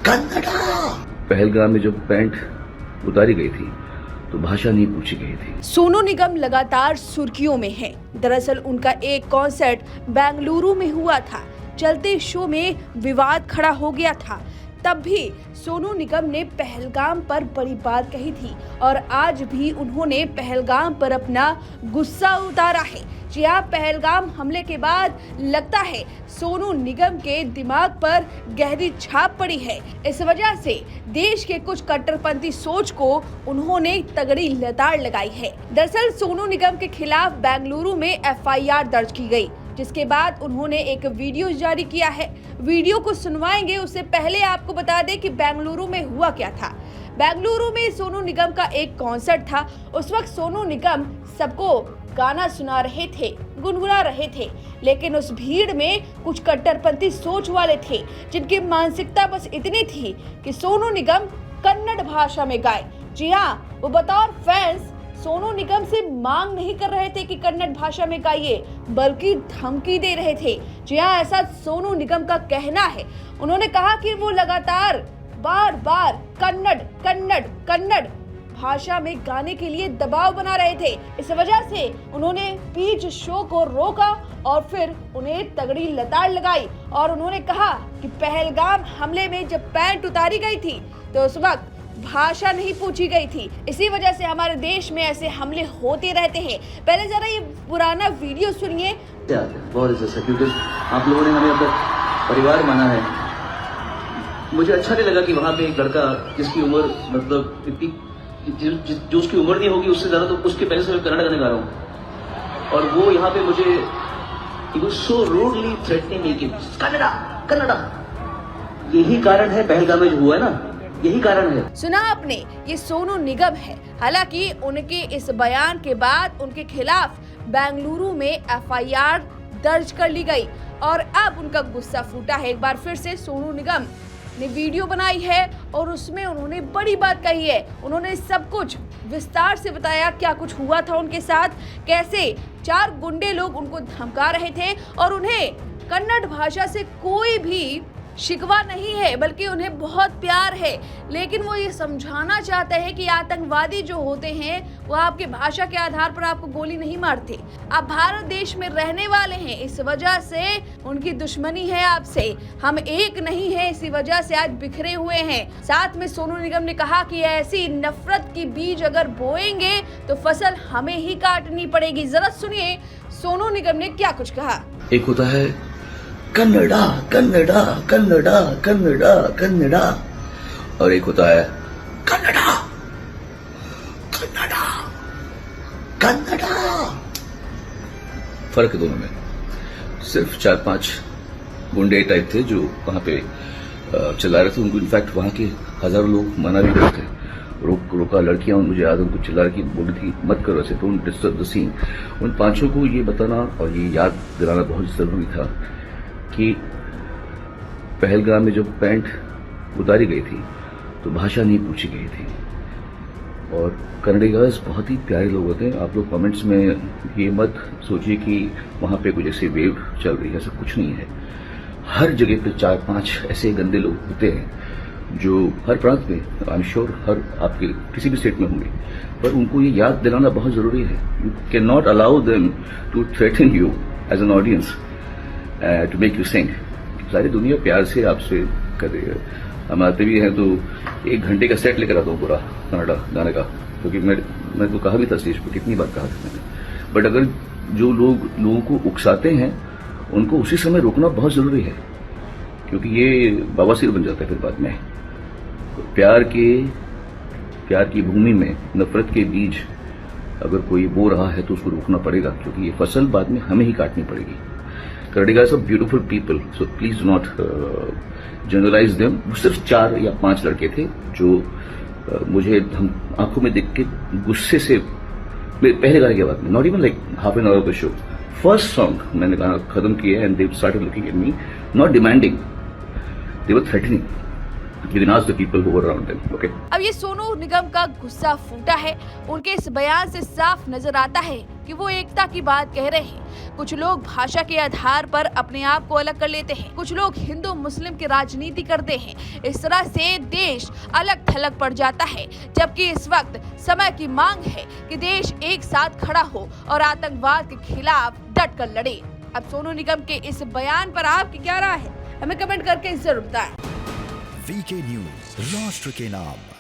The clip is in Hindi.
कन्नड़ा। पहलगाम में जब पैंट उतारी गई थी तो भाषा नहीं पूछी गई थी। सोनू निगम लगातार सुर्खियों में है। दरअसल उनका एक कॉन्सर्ट बेंगलुरु में हुआ था। चलते शो में विवाद खड़ा हो गया था। तब भी सोनू निगम ने पहलगाम पर बड़ी बात कही थी और आज भी उन्होंने पहलगाम पर अपना गुस्सा उतारा है। जी हाँ, पहलगाम हमले के बाद लगता है सोनू निगम के दिमाग पर गहरी छाप पड़ी है। इस वजह से देश के कुछ कट्टरपंथी सोच को उन्होंने तगड़ी लताड़ लगाई है। दरअसल सोनू निगम के खिलाफ बेंगलुरु में FIR दर्ज की गई, जिसके बाद उन्होंने एक वीडियो जारी किया है। वीडियो को सुनवाएंगे, उससे पहले आपको बता दें कि बेंगलुरु में हुआ क्या था। बेंगलुरु में सोनू निगम का एक कॉन्सर्ट था। उस वक्त सोनू निगम सबको गाना सुना रहे थे, गुनगुना रहे थे, लेकिन उस भीड़ में कुछ कट्टरपंथी सोच वाले थे जिनकी मानसिकता बस इतनी थी कि सोनू निगम कन्नड़ भाषा में गाए। जी हाँ, वो बतौर फैंस सोनू निगम से मांग नहीं कर रहे थे कि कन्नड़ भाषा में गाइए, बल्कि धमकी दे रहे थे। जी हाँ, ऐसा सोनू निगम का कहना है। उन्होंने कहा कि वो लगातार बार बार कन्नड़ कन्नड़ कन्नड़ भाषा में गाने के लिए दबाव बना रहे थे। इस वजह से उन्होंने बीच शो को रोका और फिर उन्हें तगड़ी लताड़ लगाई और उन्होंने कहा कि पहलगाम हमले में जब पैंट उतारी गई थी तो उस वक्त भाषा नहीं पूछी गई थी। इसी वजह से हमारे देश में ऐसे हमले होते रहते हैं। पहले जरा ये पुराना वीडियो सुनिए। बहुत अच्छा, क्योंकि आप लोगों ने हमें अपना परिवार माना है। मुझे अच्छा नहीं लगा कि वहाँ पे एक लड़का जिसकी उम्र मतलब इतनी जो उसकी उम्र नहीं होगी उससे ज्यादा, तो उसके पहले से मैं कन्नड़ गाने गा रहा हूँ और वो यहाँ पे मुझे सो रूडली थ्रेटनिंग मी कि कन्नड़ा कन्नड़ा। यही कारण है पहलगाम में जो हुआ है ना, यही कारण है। सुना आपने, ये सोनू निगम है। हालांकि उनके इस बयान के बाद उनके खिलाफ बेंगलुरु में FIR दर्ज कर ली गई और अब उनका गुस्सा फूटा है। एक बार फिर से सोनू निगम ने वीडियो बनाई है और उसमें उन्होंने बड़ी बात कही है। उन्होंने सब कुछ विस्तार से बताया, क्या कुछ हुआ था उनके साथ, कैसे 4 गुंडे लोग उनको धमका रहे थे और उन्हें कन्नड़ भाषा से कोई भी शिकवा नहीं है, बल्कि उन्हें बहुत प्यार है। लेकिन वो ये समझाना चाहते हैं कि आतंकवादी जो होते हैं वो आपकी भाषा के आधार पर आपको गोली नहीं मारते। आप भारत देश में रहने वाले हैं, इस वजह से उनकी दुश्मनी है आपसे। हम एक नहीं है, इसी वजह से आज बिखरे हुए हैं। साथ में सोनू निगम ने कहा कि ऐसी नफरत की बीज अगर बोएंगे तो फसल हमें ही काटनी पड़ेगी। जरा सुनिए सोनू निगम ने क्या कुछ कहा। एक होता है कन्नड़ा कन्नड़ा कन्नड़ा कन्नड़ा कन्नड़ा और एक होता है कन्नड़ा कन्नड़ा कन्नड़ा। फर्क है दोनों में। सिर्फ 4-5 गुंडे टाइप थे जो वहां पे चिल्ला रहे थे। उनको इनफैक्ट वहां के हजारों लोग मना भी करते थे, रोका। लड़कियां मुझे याद उनको चिल्ला रही बोल रही थी मत करो ऐसे, डोंट डिस्टर्ब द सीन। उन 5 को ये बताना और ये याद दिलाना बहुत जरूरी था कि पहलगाम में जब पैंट उतारी गई थी तो भाषा नहीं पूछी गई थी। और कन्नडिगास बहुत ही प्यारे लोग होते हैं। आप लोग कमेंट्स में ये मत सोचिए कि वहाँ पे कुछ ऐसी वेव चल रही है, ऐसा कुछ नहीं है। हर जगह पे 4-5 ऐसे गंदे लोग होते हैं जो हर प्रांत में, आई एम श्योर हर आपके किसी भी स्टेट में होंगे, पर उनको ये याद दिलाना बहुत जरूरी है। You can not allow them to threaten you as an audience to make you sing. सारी दुनिया प्यार से आपसे कर रही है। हम आते भी हैं तो 1 घंटे का सेट लेकर आता हूँ पूरा कन्नड़ा गाने का, क्योंकि मैं तो कहा भी था स्टेज पर, कितनी बार कहा था मैंने। बट अगर जो लोगों को उकसाते हैं उनको उसी समय रोकना बहुत जरूरी है, क्योंकि ये बवासीर बन जाता है फिर बाद में। तो प्यार की भूमि में नफरत के बीज अगर कोई बो रहा है तो उसको रोकना पड़ेगा, क्योंकि ये फसल बाद में हमें ही काटनी पड़ेगी। Kannadigas are beautiful people, so please do not generalize them. सिर्फ 4 या 5 लड़के थे जो मुझे हम आंखों में देख के गुस्से से पहले गाने के बाद में, not even like half an hour of the show, first song मैंने गाना खत्म किया and they started looking at me, not demanding, they were threatening You can ask the people who were around them. Okay. अब ये सोनू निगम का गुस्सा फूटा है। उनके इस बयान से साफ नजर आता है कि वो एकता की बात कह रहे हैं। कुछ लोग भाषा के आधार पर अपने आप को अलग कर लेते हैं, कुछ लोग हिंदू मुस्लिम की राजनीति करते हैं। इस तरह से देश अलग थलग पड़ जाता है, जबकि इस वक्त समय की मांग है कि देश एक साथ खड़ा हो और आतंकवाद के खिलाफ डट कर लड़े। अब सोनू निगम के इस बयान पर आपकी क्या राय है, हमें कमेंट करके जरूर बताएं। वीके न्यूज, राष्ट्र के नाम।